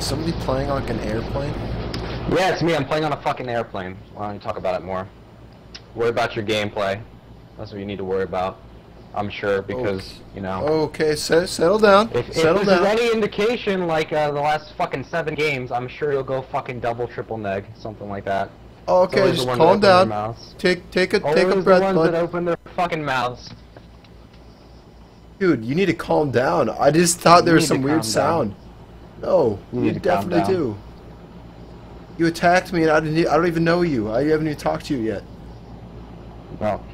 somebody playing on like an airplane? Yeah, it's me. I'm playing on a fucking airplane. Why don't you talk about it more? Worry about your gameplay. That's what you need to worry about. I'm sure, because, you know... Okay, settle down. If Settle this down. is any indication, like, the last fucking 7 games, I'm sure you'll go fucking double, triple neg. Something like that. Okay, just calm down. Take a breath, the ones bud. that open their fucking mouths. Dude, you need to calm down. I just thought there was some weird sound. No, you definitely do. You attacked me and I don't even know you. I haven't even talked to you yet. Well,